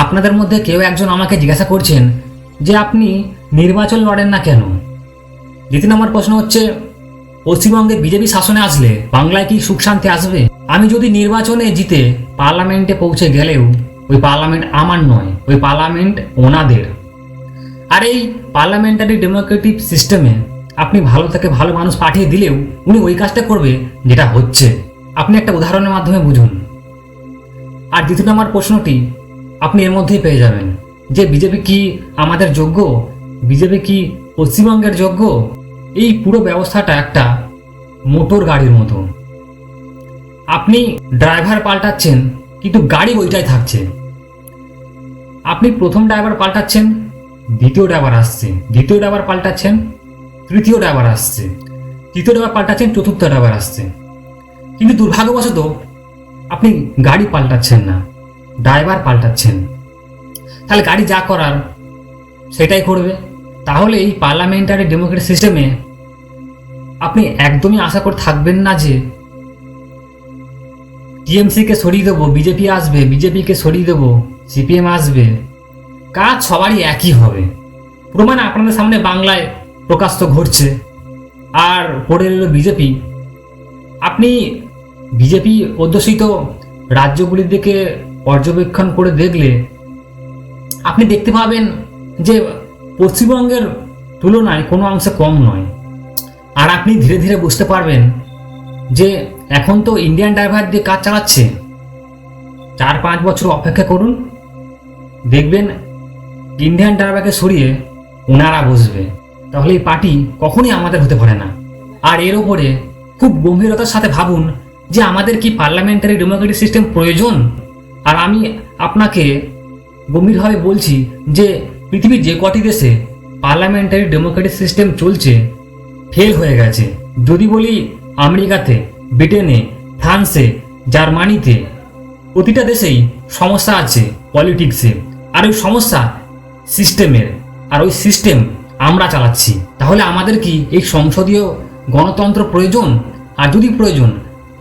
আপনাদের মধ্যে কেউ একজন আমাকে জিজ্ঞাসা করছেন যে আপনি নির্বাচন লড়েন না কেন। 2 নম্বর প্রশ্ন হচ্ছে, পশ্চিমবঙ্গে বিজেপি শাসনে আসলে বাংলায় কি সুখ শান্তি আসবে? আমি যদি নির্বাচনে জিতে পার্লামেন্টে পৌঁছে গেলেও ওই পার্লামেন্ট আমার নয়, ওই পার্লামেন্ট ওনাদের। আর এই পার্লামেন্টারি ডেমোক্রেটিক সিস্টেমে আপনি ভালো থেকে ভালো মানুষ পাঠিয়ে দিলেও উনি ওই কাজটা করবে যেটা হচ্ছে। আপনি একটা উদাহরণের মাধ্যমে বুঝুন। আর 2 নম্বর প্রশ্নটি আপনি এর মধ্যেই পেয়ে যাবেন যে বিজেপি কি আমাদের যোগ্য, বিজেপি কি পশ্চিমবঙ্গের যোগ্য? এই পুরো ব্যবস্থাটা একটা মোটর গাড়ির মতো। আপনি ড্রাইভার পাল্টাচ্ছেন কিন্তু গাড়ি ওইটাই থাকছে। আপনি প্রথম ড্রাইভার পাল্টাচ্ছেন, দ্বিতীয় ড্রাইভার আসছে, দ্বিতীয় ড্রাইভার পাল্টাচ্ছেন, তৃতীয় ড্রাইভার আসছে, তৃতীয় ড্রাইভার পাল্টাচ্ছেন, চতুর্থ ড্রাইভার আসছে। কিন্তু দুর্ভাগ্যবশত আপনি গাড়ি পাল্টাচ্ছেন না, ড্রাইভার পাল্টাচ্ছেন। তাহলে গাড়ি যা করার সেটাই করবে। তাহলে এই পার্লামেন্টারি ডেমোক্রেটিক সিস্টেমে আপনি একদমই আশা করে থাকবেন না যে টিএমসিকে সরিয়ে দেবো, বিজেপি আসবে, বিজেপিকে সরিয়ে দেবো, সিপিএম আসবে। কাজ সবারই একই হবে। প্রমাণ আপনাদের সামনে বাংলায় প্রকাশ ঘটছে। আর পড়ে রইল বিজেপি। আপনি বিজেপি অধ্যুষিত রাজ্যগুলির দিকে পর্যবেক্ষণ করে দেখলে আপনি দেখতে পাবেন যে পশ্চিমবঙ্গের তুলনায় কোনো অংশে কম নয়। আর আপনি ধীরে ধীরে বুঝতে পারবেন যে এখন তো ইন্ডিয়ান ড্রাইভার দিয়ে কাজ চালাচ্ছে। 4-5 বছর অপেক্ষা করুন, দেখবেন ইন্ডিয়ান ড্রাইভারকে সরিয়ে ওনারা বসবে। তাহলে এই পার্টি কখনই আমাদের হতে পারে না। আর এর ওপরে খুব গম্ভীরতার সাথে ভাবুন যে আমাদের কি পার্লামেন্টারি ডেমোক্রেটিক সিস্টেম প্রয়োজন? আর আমি আপনাকে গম্ভীরভাবে বলছি যে পৃথিবীর যে কটি দেশে পার্লামেন্টারি ডেমোক্রেটিক সিস্টেম চলছে ফেল হয়ে গেছে। যদি বলি আমেরিকাতে, ব্রিটেনে, ফ্রান্সে, জার্মানিতে, প্রতিটা দেশেই সমস্যা আছে পলিটিক্সে। আর ওই সমস্যা সিস্টেমের, আর ওই সিস্টেম আমরা চালাচ্ছি। তাহলে আমাদের কি এই সংসদীয় গণতন্ত্র প্রয়োজন? আর যদি প্রয়োজন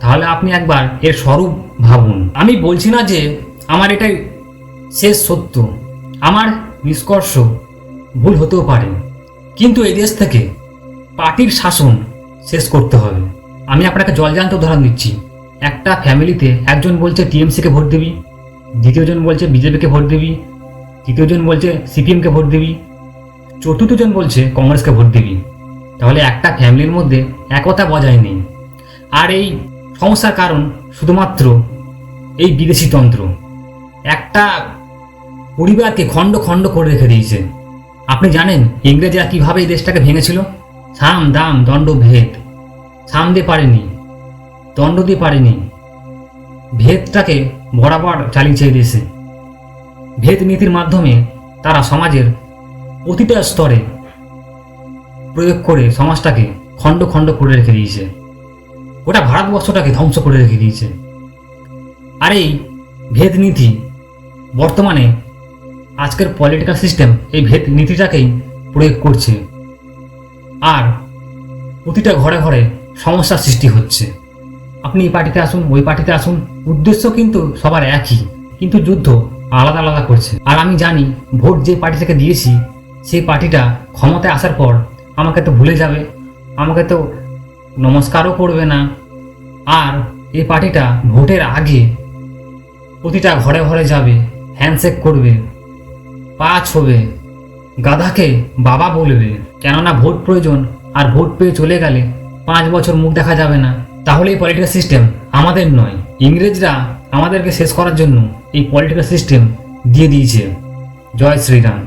তাহলে আপনি একবার এর স্বরূপ ভাবুন। আমি বলছি না যে আমার এটাই শেষ সত্য, আমার নিষ্কর্ষ ভুল হতেও পারে, কিন্তু এই দেশ থেকে পার্টির শাসন শেষ করতে হবে। আমি আপনাকে জলজান্ত উদাহরণ দিচ্ছি। একটা ফ্যামিলিতে একজন বলছে টিএমসিকে ভোট দিবি, দ্বিতীয়জন বলছে বিজেপিকে ভোট দিবি, তৃতীয়জন বলছে সিপিএমকে ভোট দিবি, চতুর্থজন বলছে কংগ্রেসকে ভোট দিবি। তাহলে একটা ফ্যামিলির মধ্যে একতা বজায় নেই। আর এই সমস্যার কারণ শুধুমাত্র এই বিদেশি তন্ত্র। একটা পরিবারকে খণ্ড খণ্ড করে রেখে দিয়েছে। আপনি জানেন ইংরেজরা কিভাবে এই দেশটাকে ভেঙেছিল? সাম দাম দণ্ড ভেদ। সাম দিয়ে পারেনি, দণ্ড দিয়ে পারেনি, ভেদটাকে বরাবর চালিয়েছে এই দেশে। ভেদ নীতির মাধ্যমে তারা সমাজের প্রতিটা স্তরে প্রয়োগ করে সমাজটাকে খণ্ড খণ্ড করে রেখে দিয়েছে। গোটা ভারতবর্ষটাকে ধ্বংস করে রেখে দিয়েছে। আর এই ভেদ নীতি বর্তমানে আজকের পলিটিক্যাল সিস্টেম এই ভেদ নীতিটাকেই প্রয়োগ করছে। আর প্রতিটা ঘরে ঘরে সমস্যার সৃষ্টি হচ্ছে। আপনি এই পার্টিতে আসুন, ওই পার্টিতে আসুন, উদ্দেশ্য কিন্তু সবার একই, কিন্তু যুদ্ধ আলাদা আলাদা করছে। আর আমি জানি ভোট যে পার্টি থেকে দিয়েছি সেই পার্টিটা ক্ষমতায় আসার পর আমাকে তো ভুলে যাবে, আমাকে তো নমস্কারও করবে না। আর এই পার্টিটা ভোটের আগে প্রতিটা ঘরে ঘরে যাবে, হ্যান্ডশেক করবে, পা ছবে, গাধাকে বাবা বলবে, কেননা ভোট প্রয়োজন। আর ভোট পেয়ে চলে গেলে 5 বছর মুখ দেখা যাবে না। তাহলে এই পলিটিক্যাল সিস্টেম আমাদের নয়, ইংরেজরা আমাদেরকে শেষ করার জন্য এই পলিটিক্যাল সিস্টেম দিয়ে দিয়েছে। জয় শ্রীরাম।